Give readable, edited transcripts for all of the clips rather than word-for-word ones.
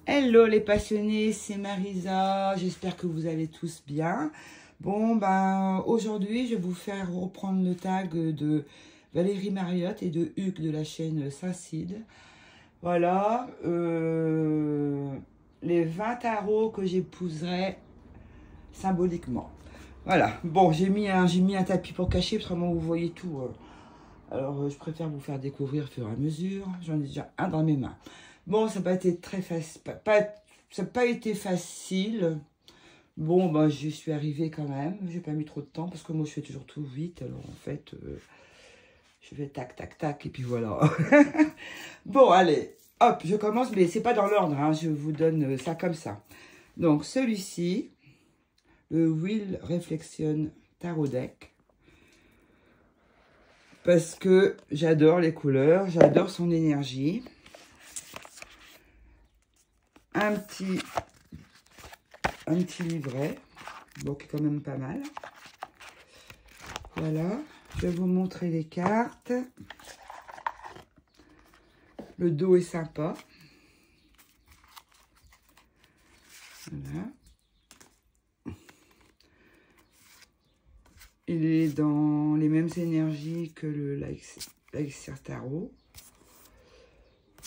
Hello les passionnés, c'est Marisa, j'espère que vous allez tous bien. Bon, ben aujourd'hui je vais vous faire reprendre le tag de Valérie Mariotte et de Hugues de la chaîne Saint-Cide. Voilà, les 20 tarots que j'épouserai symboliquement. Voilà, bon, j'ai mis un tapis pour cacher, autrement vous voyez tout. Alors, je préfère vous faire découvrir au fur et à mesure. J'en ai déjà un dans mes mains. Bon, ça n'a pas été très facile. Ça n'a pas été facile. Bon, ben, j'y suis arrivée quand même. J'ai pas mis trop de temps parce que moi, je fais toujours tout vite. Alors, en fait, je fais tac, tac, tac. Et puis voilà. Bon, allez. Hop, je commence. Mais c'est pas dans l'ordre. Hein, je vous donne ça comme ça. Donc, celui-ci, le Wheel Reflection Tarot Deck. Parce que j'adore les couleurs, j'adore son énergie. Un petit livret, bon, qui est quand même pas mal. Voilà, je vais vous montrer les cartes. Le dos est sympa. Voilà. Il est dans les mêmes énergies que le Elixir Tarot.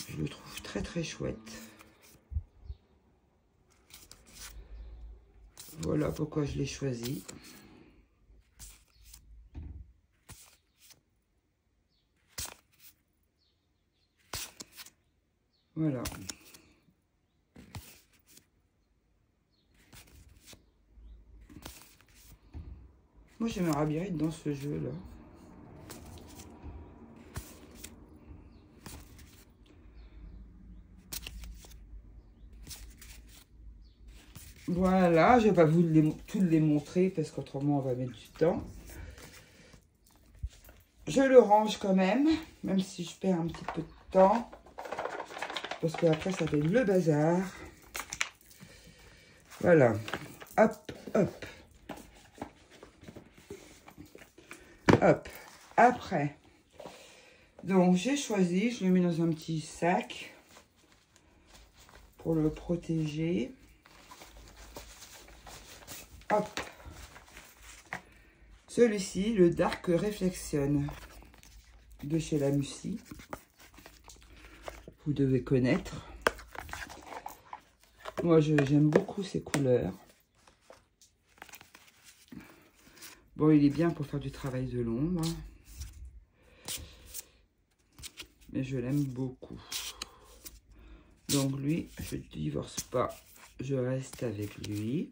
Je le trouve très très chouette. Voilà pourquoi je l'ai choisi. Voilà. Moi, j'aimerais bien être dans ce jeu-là. Voilà, je ne vais pas vous tout les montrer parce qu'autrement, on va mettre du temps. Je le range quand même si je perds un petit peu de temps. Parce qu'après, ça fait le bazar. Voilà. Hop, hop. Hop. Après. Donc, j'ai choisi, je le mets dans un petit sac pour le protéger. Hop. Celui-ci, le Dark Reflection de chez La Mussie. Vous devez connaître. Moi, j'aime beaucoup ces couleurs. Bon, il est bien pour faire du travail de l'ombre. Mais je l'aime beaucoup. Donc lui, je ne divorce pas. Je reste avec lui.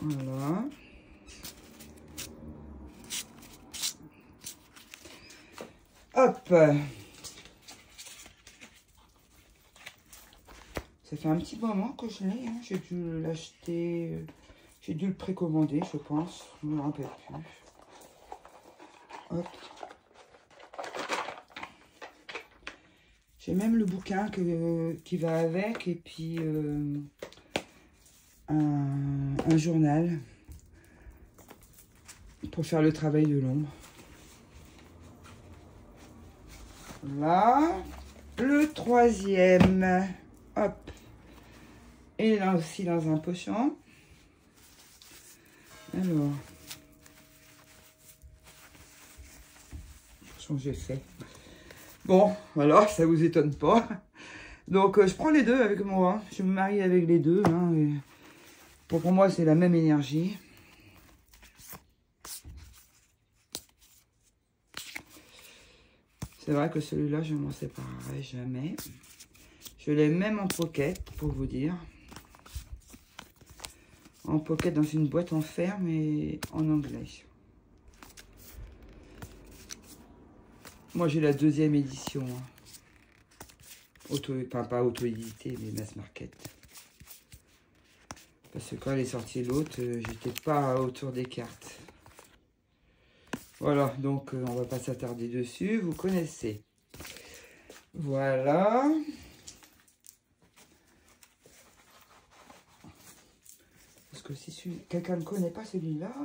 Voilà. Hop. Ça fait un petit moment que je l'ai. Hein. J'ai dû l'acheter. J'ai dû le précommander, je pense. Je ne me rappelle plus. Hop. J'ai même le bouquin qui va avec. Et puis un journal. Pour faire le travail de l'ombre. Là. Le troisième. Hop. Et là aussi dans un pochon. Alors. J'ai fait. Bon, voilà, ça vous étonne pas. Donc, je prends les deux avec moi. Je me marie avec les deux. Hein, et pour moi, c'est la même énergie. C'est vrai que celui-là, je ne m'en séparerai jamais. Je l'ai même en pocket, pour vous dire. En pocket dans une boîte en fer, mais en anglais. Moi, j'ai la deuxième édition. Enfin, pas auto-édité, mais mass market. Parce que quand elle est sortie l'autre, j'étais pas autour des cartes. Voilà, donc on va pas s'attarder dessus. Vous connaissez. Voilà. Parce que si quelqu'un ne connaît pas celui-là,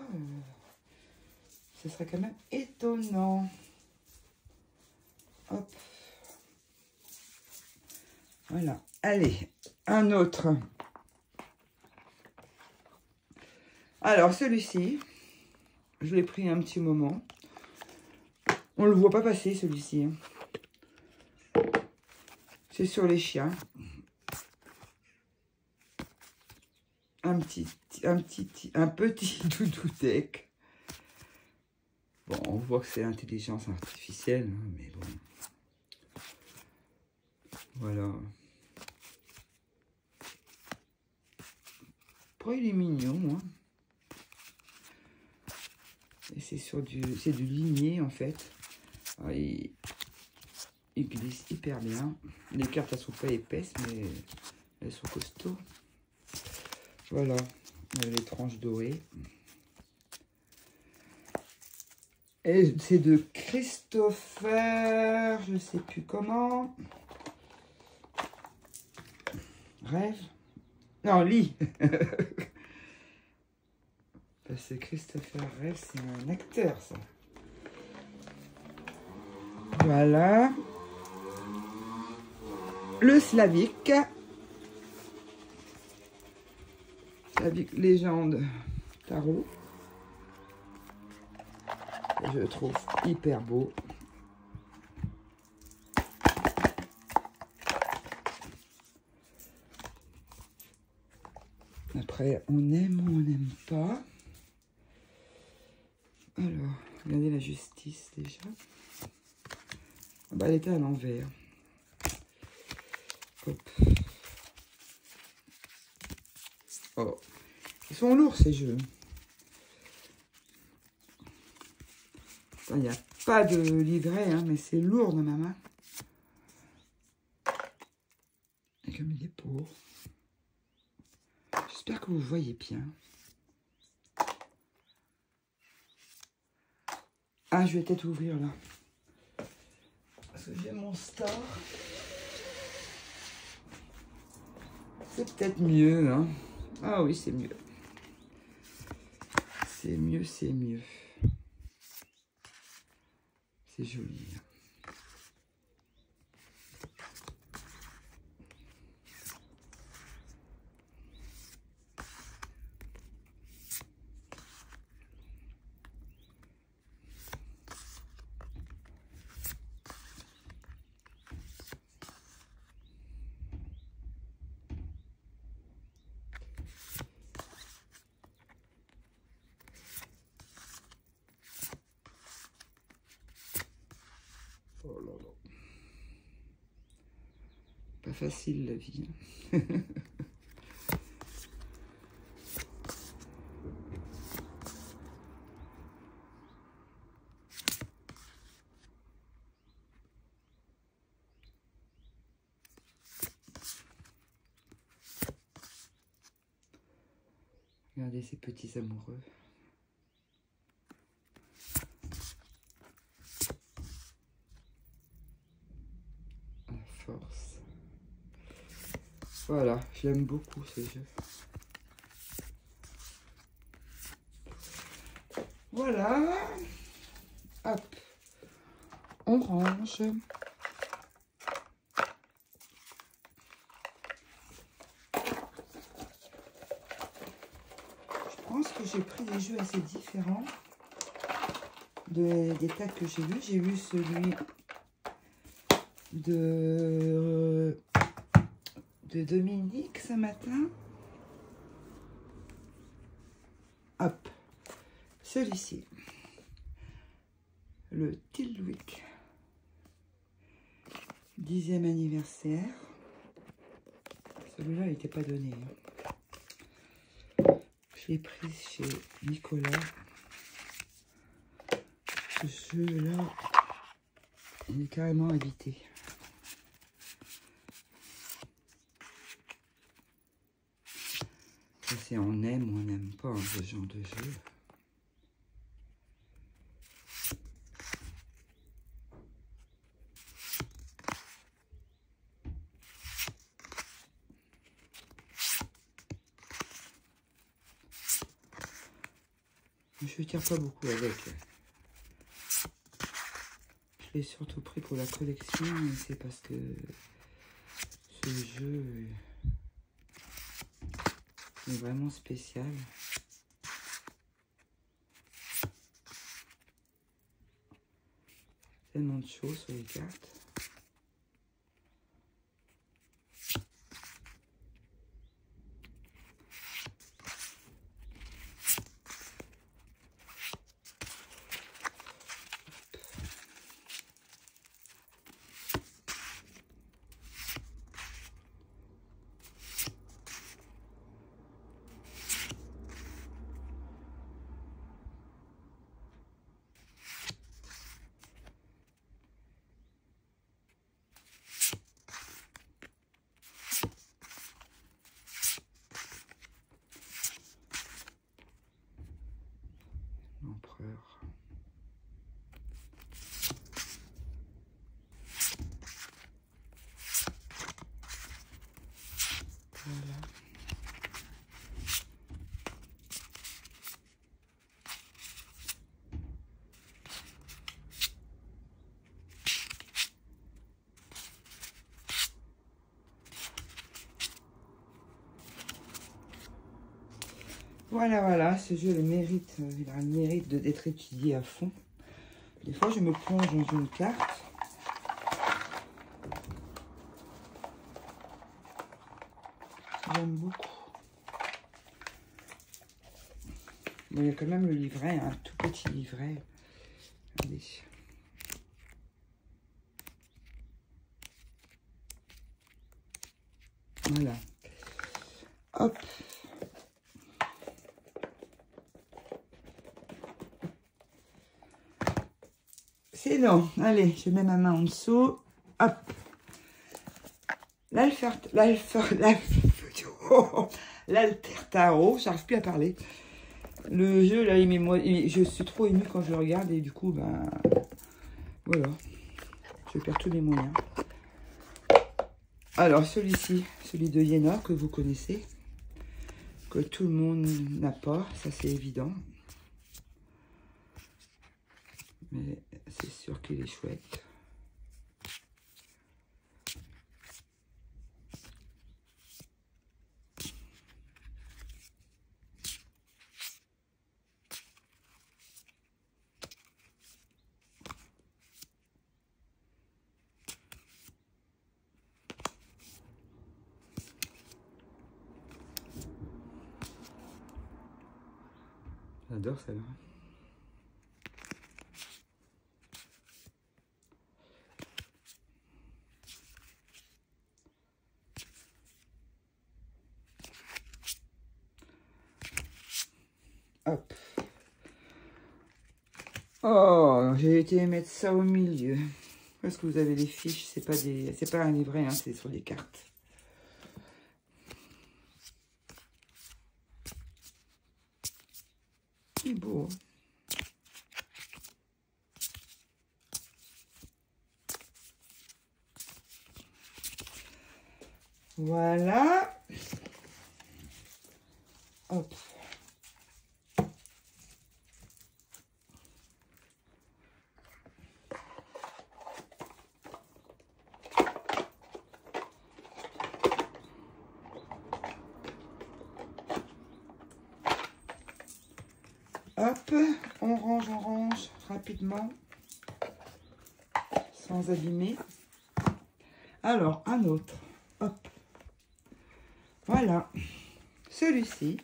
ce serait quand même étonnant. Hop. Voilà. Allez, un autre. Alors, celui-ci, je l'ai pris un petit moment. On le voit pas passer, celui-ci. C'est sur les chiens. Un petit doudou deck. Bon, on voit que c'est l'intelligence artificielle, hein, mais bon. Voilà. Après, il est mignon, hein. Et c'est du ligné, en fait. Alors, il glisse hyper bien. Les cartes, elles sont pas épaisses, mais elles sont costauds. Voilà, les tranches dorées. Et c'est de Christopher, je sais plus comment. Rêve. Non, Lee. Parce que Christopher Rêve, c'est un acteur, ça. Voilà. Le Slavic. Slavic Légende Tarot. Je le trouve hyper beau. Après, on aime ou on n'aime pas. Alors, regardez la justice déjà. Bah, elle était à l'envers. Hop. Oh, ils sont lourds ces jeux. Il n'y a pas de livret, hein, mais c'est lourd dans ma main. Et comme il est beau. J'espère que vous voyez bien. Ah, je vais peut-être ouvrir là. Parce que j'ai mon store. C'est peut-être mieux, hein. Ah oui, c'est mieux. C'est mieux, c'est mieux. C'est joli. Oh là là. Pas facile la vie. Regardez ces petits amoureux. À force. Voilà, j'aime beaucoup ce jeu. Voilà. Hop. On range. Je pense que j'ai pris des jeux assez différents des tas que j'ai vus. J'ai vu celui de Dominique ce matin. Hop. Celui-ci. Le Tilwick. 10e anniversaire. Celui-là, il n'était pas donné. Je l'ai pris chez Nicolas. Ce jeu-là, il est carrément évité. C'est on aime ou on n'aime pas, hein, ce genre de jeu. Je ne tire pas beaucoup avec. je l'ai surtout pris pour la collection, et c'est parce que ce jeu est vraiment spécial. Tellement de choses sur les cartes. L'empereur. Voilà. Voilà, voilà, ce jeu le mérite, il a le mérite d'être étudié à fond. Des fois, je me plonge dans une carte. J'aime beaucoup. Bon, il y a quand même le livret, un tout petit livret. Regardez. Voilà. Hop. C'est long. Allez, je mets ma main en dessous. Hop. L'Altertaro, j'arrive plus à parler. Le jeu, là, je suis trop émue quand je le regarde et du coup, ben, voilà. Je perds tous mes moyens. Alors, celui-ci, celui de Yéna, que vous connaissez, que tout le monde n'a pas, ça c'est évident. Mais c'est sûr qu'il est chouette. J'adore celle-là. Hop. Oh, j'ai été mettre ça au milieu. Parce que vous avez les fiches, c'est pas un livret, hein, c'est sur des cartes. C'est beau. Voilà. Hop. Hop, on range rapidement, sans abîmer. Alors, un autre. Hop. Voilà. Celui-ci.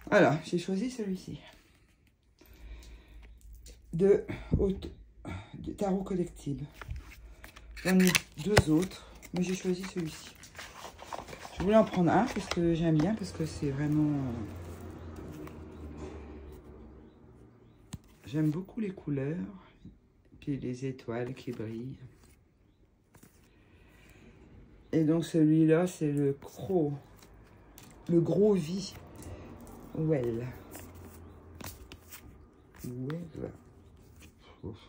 Voilà, j'ai choisi celui-ci. De tarot collectible. J'en ai deux autres, mais j'ai choisi celui-ci. Je voulais en prendre un parce que j'aime bien, parce que c'est vraiment... J'aime beaucoup les couleurs, puis les étoiles qui brillent. Et donc celui-là, c'est le gros vie. Well. Well. Ouf.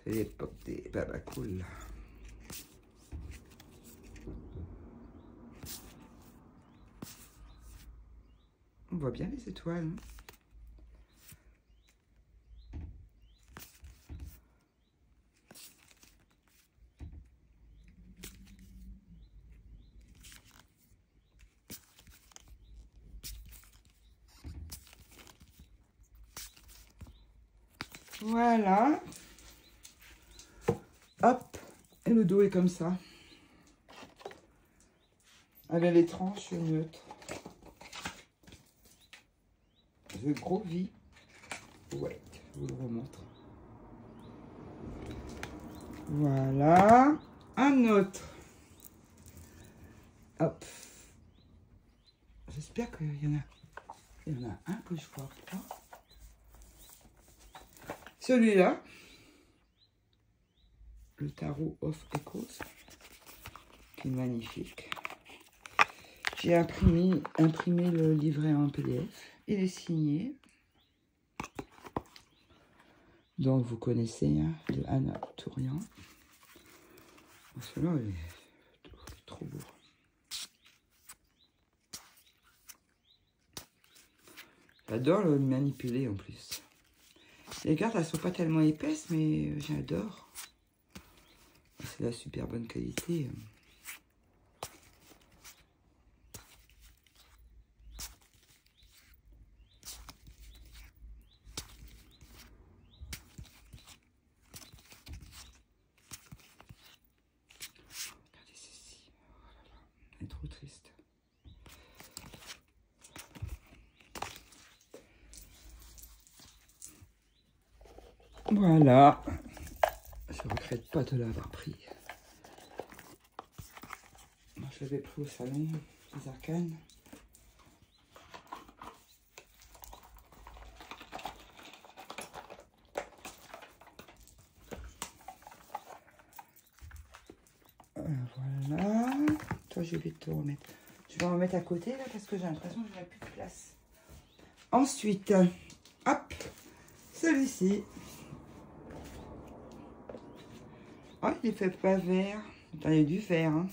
C'est l'époque des babacools. On voit bien les étoiles. Hein. Voilà. Hop. Et le dos est comme ça. Avec les tranches neutres. The Groovy. Ouais, je vous le remontre. Voilà. Un autre. Hop. J'espère qu'il y en a un que je vois pas. Celui-là. Le Tarot of Echoes. Qui est magnifique. J'ai imprimé le livret en PDF. Il est signé. Donc, vous connaissez, hein, de Anna Tourian. Celui-là, il est trop beau. J'adore le manipuler en plus. Les cartes, elles sont pas tellement épaisses, mais j'adore. C'est de la super bonne qualité. Trop triste. Voilà. Je regrette pas de l'avoir pris. Moi, je l'avais pris au salon des Arcanes. Voilà. Toi, je vais te remettre. Je vais en remettre à côté là parce que j'ai l'impression que je n'ai plus de place. Ensuite, hop, celui-ci. Oh, il est fait pas vert. Attends, il y a du vert. Hein.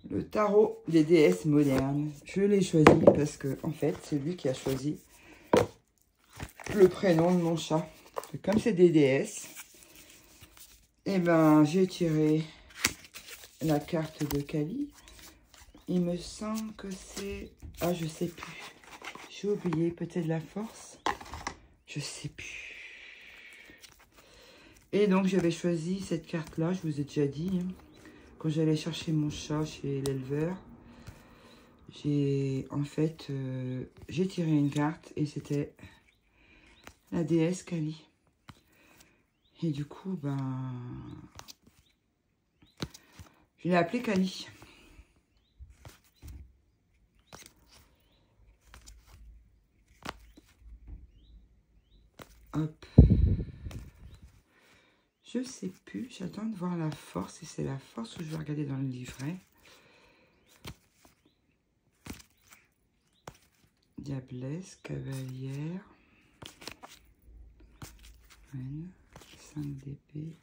Le tarot des déesses modernes. Je l'ai choisi parce que, en fait, c'est lui qui a choisi le prénom de mon chat. Et comme c'est des déesses, et ben, j'ai tiré la carte de Kali. Il me semble que c'est... Ah, je sais plus. J'ai oublié, peut-être la force. Je sais plus. Et donc, j'avais choisi cette carte-là, je vous ai déjà dit. Hein, quand j'allais chercher mon chat chez l'éleveur, j'ai j'ai tiré une carte et c'était la déesse Kali. Et du coup, ben... je l'ai appelée Kali. Hop. Je sais plus, j'attends de voir la force, et c'est la force que je vais regarder dans le livret. Diablesse, cavalière, reine, 5 d'épée,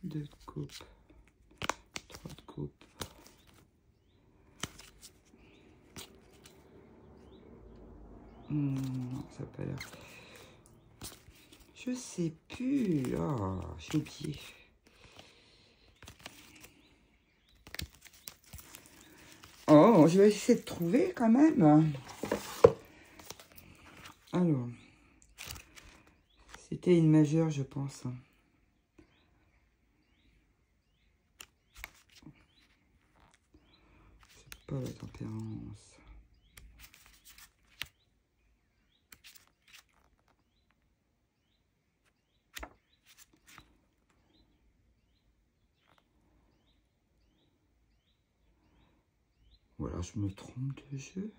2 de coupe, 3 de coupe. Non, ça n'a pas l'air... Je sais plus. Oh, j'ai oublié. Oh, je vais essayer de trouver quand même. Alors, c'était une majeure, je pense. C'est pas la tempérance. Voilà, je me trompe de jeu.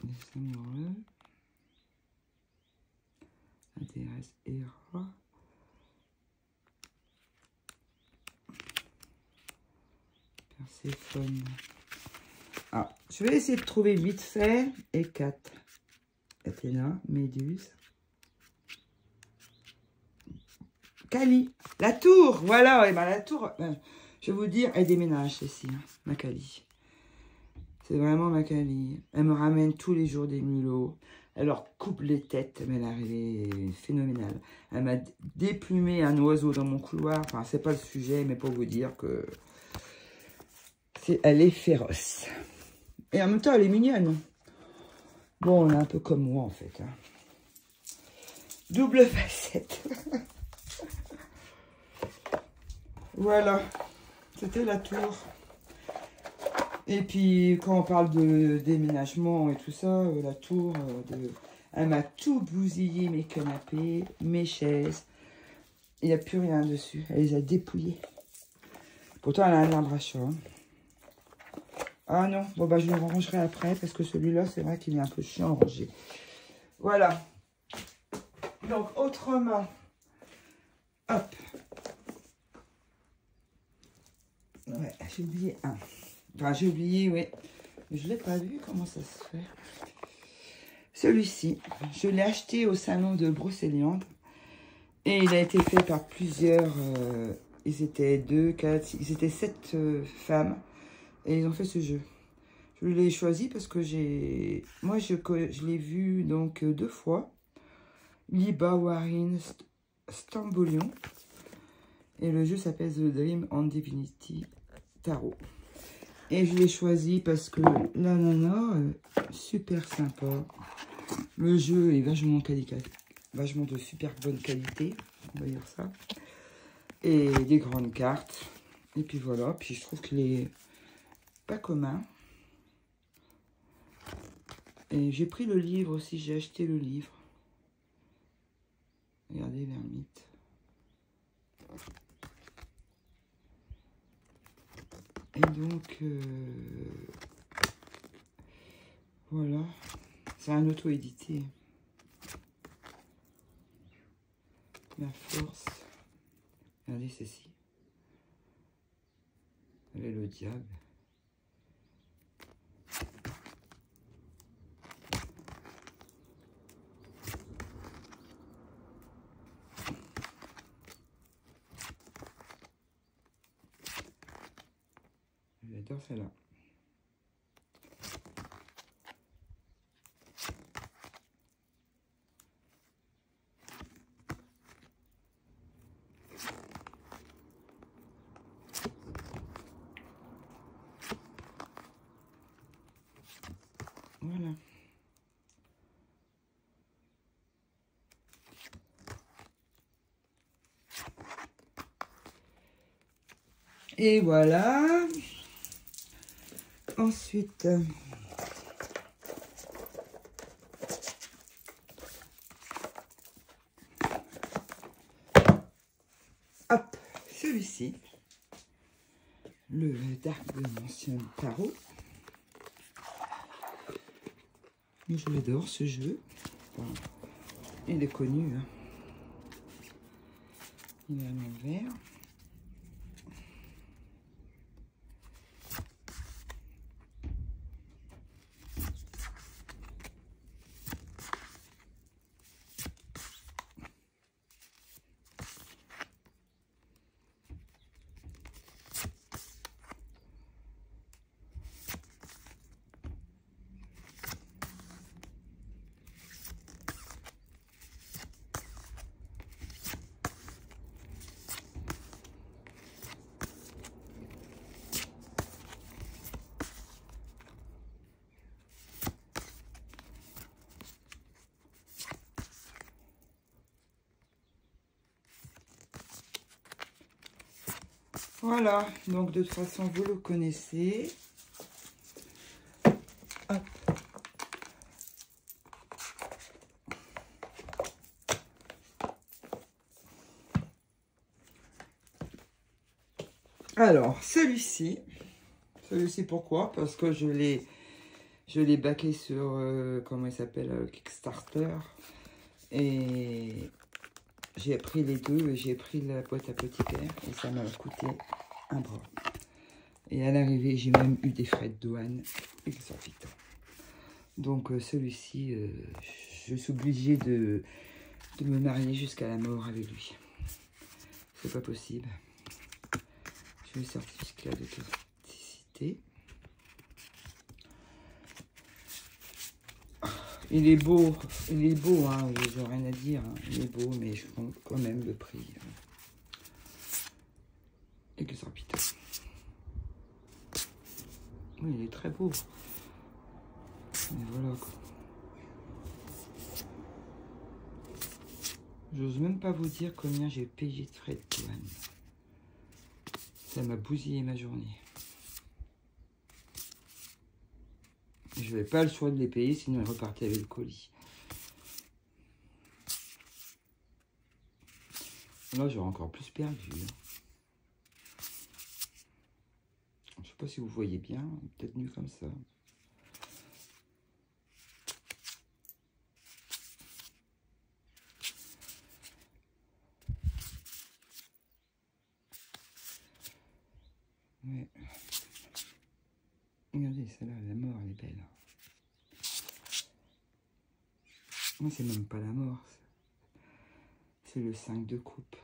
Les amoureux. La déesse Héra. Perséphone. Ah, je vais essayer de trouver vite fait. Et 4. Athéna, Méduse. Cali. La tour, voilà. Et ben, la tour, je vais vous dire, elle déménage, celle-ci, hein, ma Cali. C'est vraiment ma Cali. Elle me ramène tous les jours des mulots. Elle leur coupe les têtes, mais elle est phénoménale. Elle m'a déplumé un oiseau dans mon couloir. Enfin, c'est pas le sujet, mais pour vous dire que elle est féroce. Et en même temps, elle est mignonne. Bon, on est un peu comme moi, en fait. Hein. Double facette. Voilà. C'était la tour. Et puis, quand on parle de déménagement et tout ça, la tour, elle m'a tout bousillé, mes canapés, mes chaises. Il n'y a plus rien dessus. Elle les a dépouillés. Pourtant, elle a un arbre à chat. Hein. Ah non, bon bah je le rangerai après parce que celui-là, c'est vrai qu'il est un peu chiant à ranger. Voilà. Donc, autrement, hop. Ouais, j'ai oublié un. Enfin, j'ai oublié, oui. Mais je ne l'ai pas vu, comment ça se fait. Celui-ci, je l'ai acheté au salon de Brocéliande. Et il a été fait par plusieurs... ils étaient 2, 4, ils étaient 7 femmes. Et ils ont fait ce jeu. Je l'ai choisi parce que moi, je l'ai vu donc 2 fois. Liba Warin Stambolion. Et le jeu s'appelle The Dream and Divinity Tarot. Et je l'ai choisi parce que la nana, super sympa. Le jeu est vachement de super bonne qualité, on va dire ça. Et des grandes cartes. Et puis voilà, puis je trouve qu'il est pas commun. Et j'ai pris le livre aussi, j'ai acheté le livre. Regardez, l'ermite. Et donc, voilà, c'est un auto-édité. La force. Regardez ceci. Elle est le diable. J'adore celle-là. Voilà. Et voilà. Ensuite, hop, celui-ci, le Dark Dimension Tarot. Je l'adore ce jeu. Enfin, il est connu. Hein. Il est à l'envers. Voilà, donc de toute façon, vous le connaissez. Hop. Alors, celui-ci pourquoi? Parce que je l'ai baqué sur, comment il s'appelle, Kickstarter. Et j'ai pris les deux, et j'ai pris la boîte apothicaire, et ça m'a coûté un bras. Et à l'arrivée, j'ai même eu des frais de douane exorbitants. Donc celui-ci, je suis obligée de me marier jusqu'à la mort avec lui. c'est pas possible. J'ai le certificat d'authenticité. Il est beau, hein, je n'ai rien à dire. Hein. Il est beau, mais je compte quand même le prix. Exorbitant. Oui, il est très beau. Mais voilà quoi. J'ose même pas vous dire combien j'ai payé de frais de douane. Ça m'a bousillé ma journée. Je n'avais pas le choix de les payer, sinon ils repartaient avec le colis. Là, j'aurais encore plus perdu. Je sais pas si vous voyez bien, peut-être mieux comme ça. Ouais. Regardez, celle-là, la mort, elle est belle. Non, c'est même pas la mort. C'est le 5 de coupe.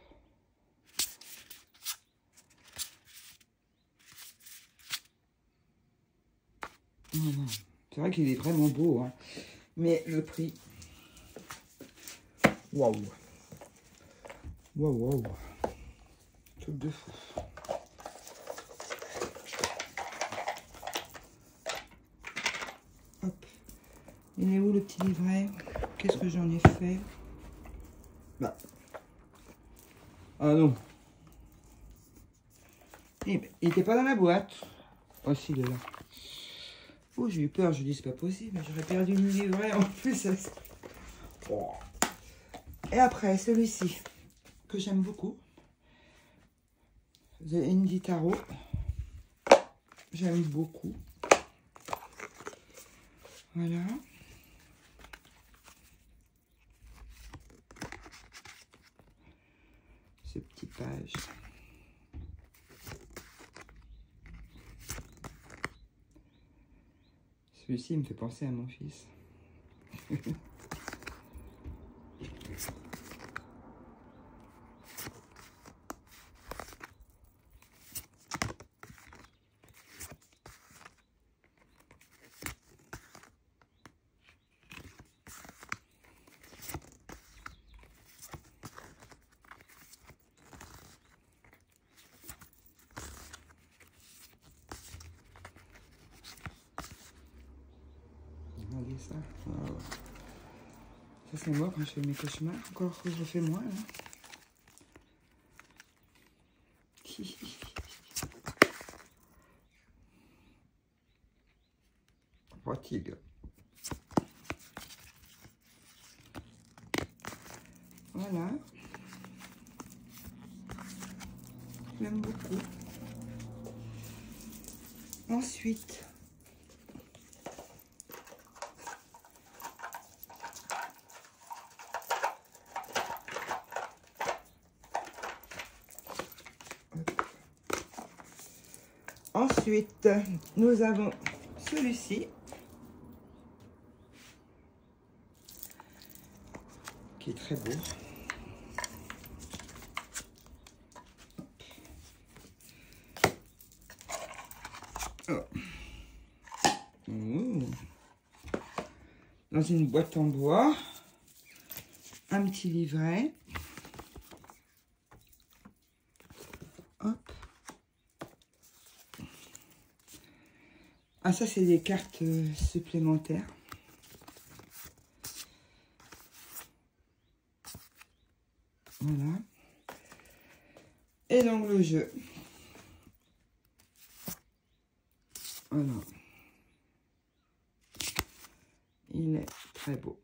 Non. C'est vrai qu'il est vraiment beau, hein. Mais le prix... Waouh. Waouh. Truc de fou. Hop. Il est où le petit livret? Qu'est-ce que j'en ai fait? Bah. Ah non. Il n'était pas dans la boîte. Oh si, il est là. Oh, j'ai eu peur, je dis c'est pas possible. J'aurais perdu le livret en plus. Oh. Et après, celui-ci, que j'aime beaucoup. The Indie Tarot. J'aime beaucoup. Voilà. Ce petit page. Celui-ci me fait penser à mon fils. Regardez ça. Oh. Ça c'est moi quand je fais mes cauchemars. Encore que je fais moins. Hein. Fatigue. Voilà. J'aime beaucoup. Ensuite, nous avons celui-ci qui est très beau. Oh. Mmh. Dans une boîte en bois, un petit livret. Hop. Ah, ça, c'est des cartes supplémentaires. Voilà. Et donc, le jeu. Voilà. Il est très beau.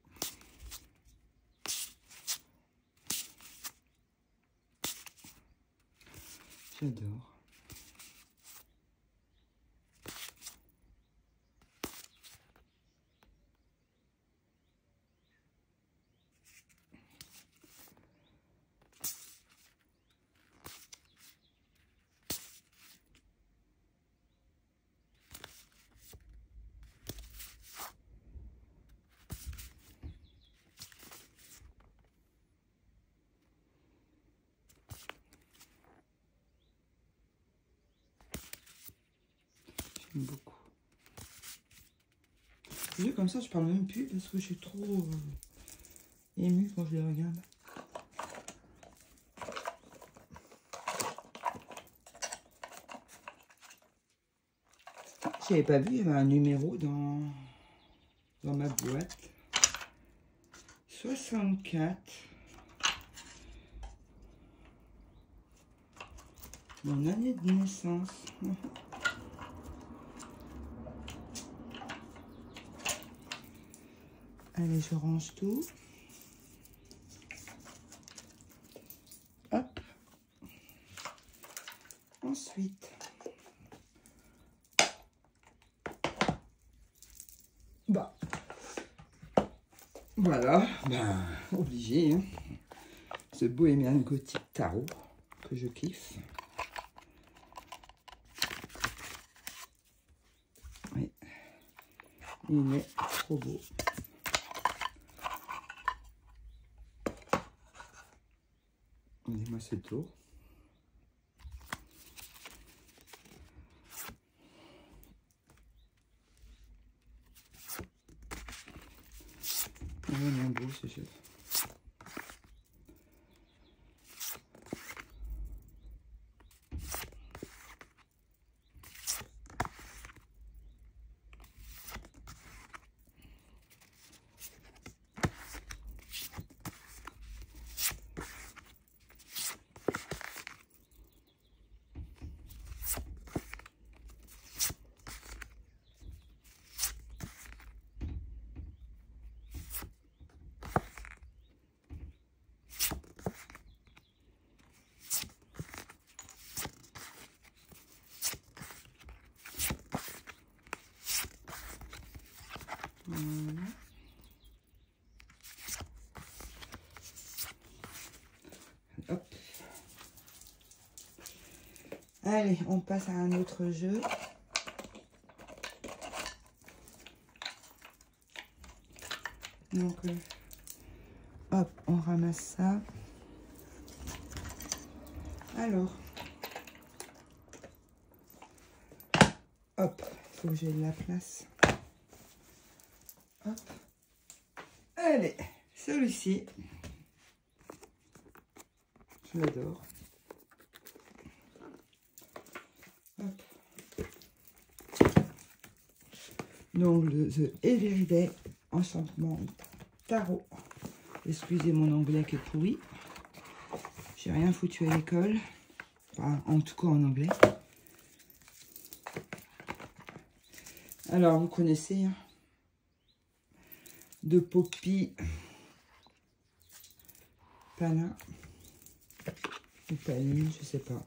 J'adore. J'aime beaucoup. Vu comme ça, je parle même plus parce que je suis trop émue quand je les regarde. Je n'avais pas vu, il y avait un numéro dans ma boîte. 64. Mon année de naissance. Allez, je range tout. Hop. Ensuite. Bah. Voilà. Ben, obligé. Hein. Ce Bohemian Gothic Tarot que je kiffe. Oui. Il est trop beau. Regardez-moi ce tour. Il est beau ce jeu. Voilà. Hop. Allez, on passe à un autre jeu. Donc, hop, on ramasse ça. Alors, hop, il faut que j'ai de la place. Hop. Allez, celui-ci, je l'adore. Hop. Donc, le The Everyday Enchantement Tarot. Excusez mon anglais qui est pourri. J'ai rien foutu à l'école. Enfin, en tout cas en anglais. Alors, vous connaissez, hein, de Poppy Pana ou Paline, je sais pas.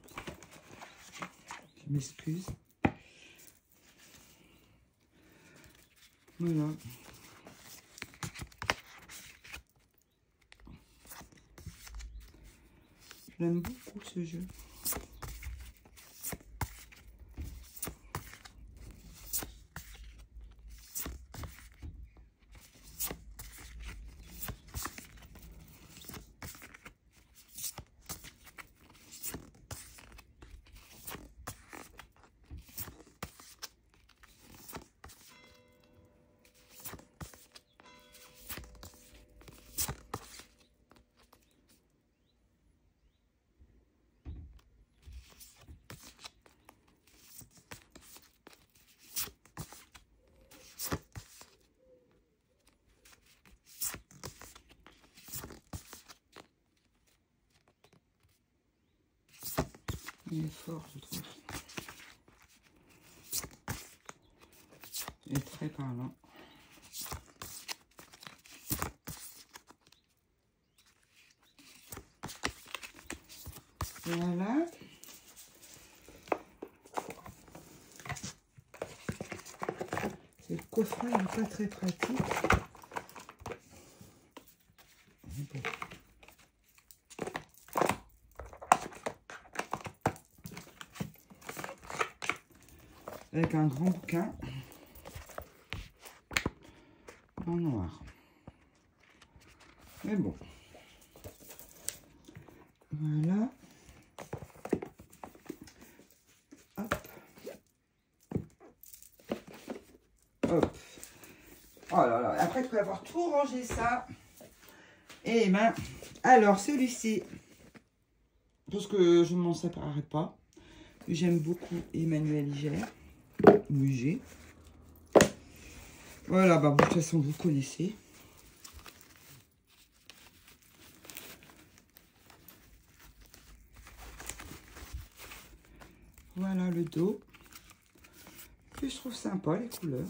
Je m'excuse. Voilà. J'aime beaucoup ce jeu. Il est fort, je trouve. Il est très parlant. Voilà. Le coffret n'est pas très pratique. Bon. Avec un grand bouquin en noir. Mais bon. Voilà. Hop. après avoir tout rangé ça, et ben, alors celui-ci, parce que je ne m'en séparerai pas. J'aime beaucoup Emmanuel Iger, ou Iger. Voilà, bah, de toute façon, vous connaissez. Voilà le dos. Puis je trouve sympa les couleurs.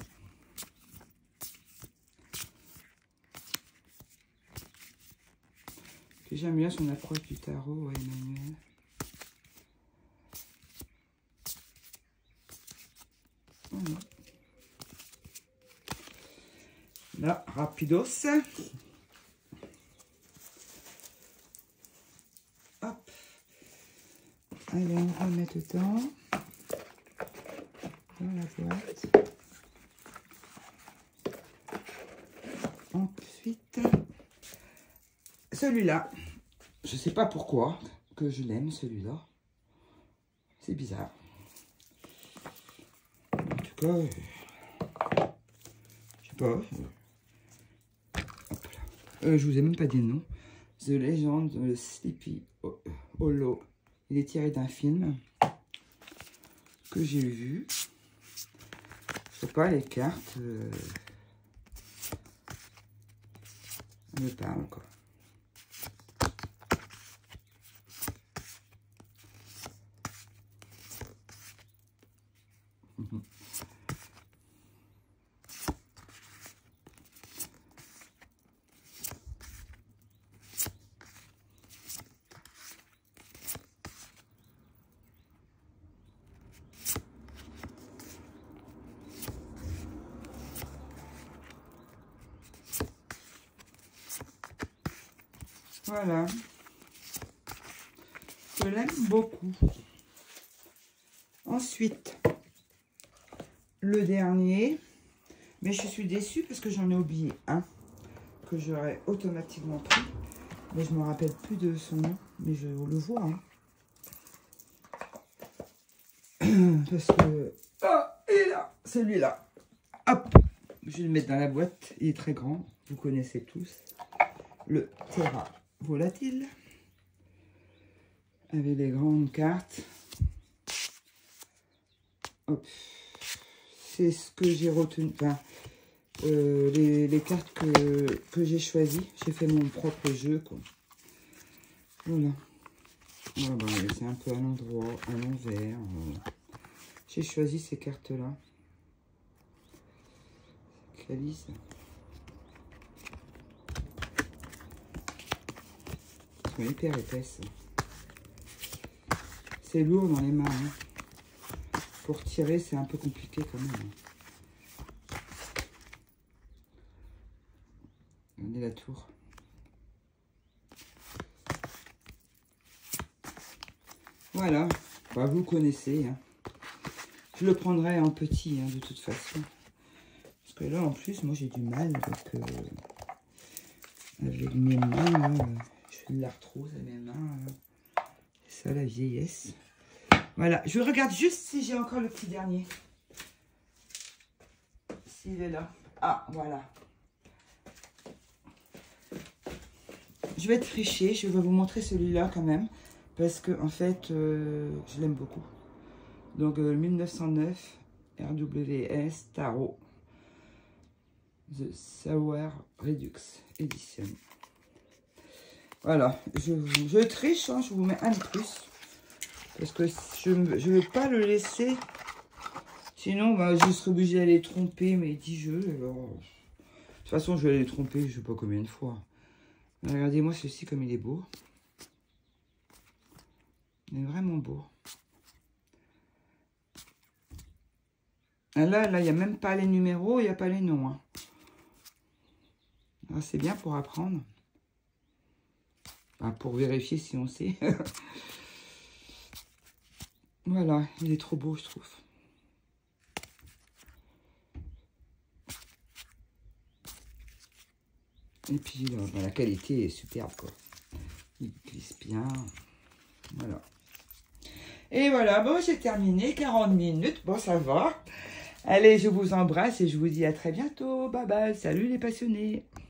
Puis j'aime bien son approche du tarot, ouais, Emmanuel. Voilà. Là, rapidos. Hop. Allez, on va mettre dedans. Dans la boîte. Ensuite, celui-là. Je sais pas pourquoi que je l'aime, celui-là. C'est bizarre. En tout cas, je sais pas. Hop là. Je vous ai même pas dit le nom. The Legend of Sleepy Hollow. Il est tiré d'un film que j'ai vu. Je sais pas, les cartes me parlent, quoi. Voilà. Je l'aime beaucoup. Ensuite, le dernier. Mais je suis déçue parce que j'en ai oublié un que j'aurais automatiquement pris. Mais je ne me rappelle plus de son nom. Mais je le vois. Hein. Parce que... Oh, et là, celui-là. Hop. Je vais le mettre dans la boîte. Il est très grand. Vous connaissez tous. Le Terra Volatile. Avec les grandes cartes. Hop. C'est ce que j'ai retenu. Enfin, les cartes que j'ai choisies. J'ai fait mon propre jeu, quoi. Voilà. Voilà, c'est un peu à l'endroit, à l'envers. J'ai choisi ces cartes-là. Calice. Elles sont hyper épaisses. C'est lourd dans les mains. Hein. Pour tirer, c'est un peu compliqué quand même. Regardez la tour. Voilà. Bah, vous connaissez. Hein. Je le prendrai en petit, hein, de toute façon. Parce que là, en plus, moi, j'ai du mal avec mes mains. Là, je fais de l'arthrose à mes mains. C'est ça, la vieillesse. Voilà. Je regarde juste si j'ai encore le petit dernier. S'il est là. Ah, voilà. Je vais être tricher. Je vais vous montrer celui-là quand même. Parce que, en fait, je l'aime beaucoup. Donc, 1909, RWS Tarot. The Sour Redux Edition. Voilà, je triche, hein, je vous mets un de plus. Parce que je ne veux pas le laisser. Sinon, bah, je serais obligée d'aller tromper mes 10 jeux. Alors, de toute façon, je vais aller tromper, je ne sais pas combien de fois. Regardez-moi ceci comme il est beau. Il est vraiment beau. Ah là, il n'y a même pas les numéros, il n'y a pas les noms. Hein. C'est bien pour apprendre. Enfin, pour vérifier si on sait. Voilà, il est trop beau, je trouve. Et puis, là, bah, la qualité est superbe, quoi. Il glisse bien. Voilà. Et voilà, bon, j'ai terminé. 40 minutes, bon, ça va. Allez, je vous embrasse et je vous dis à très bientôt. Bye bye. Salut les passionnés.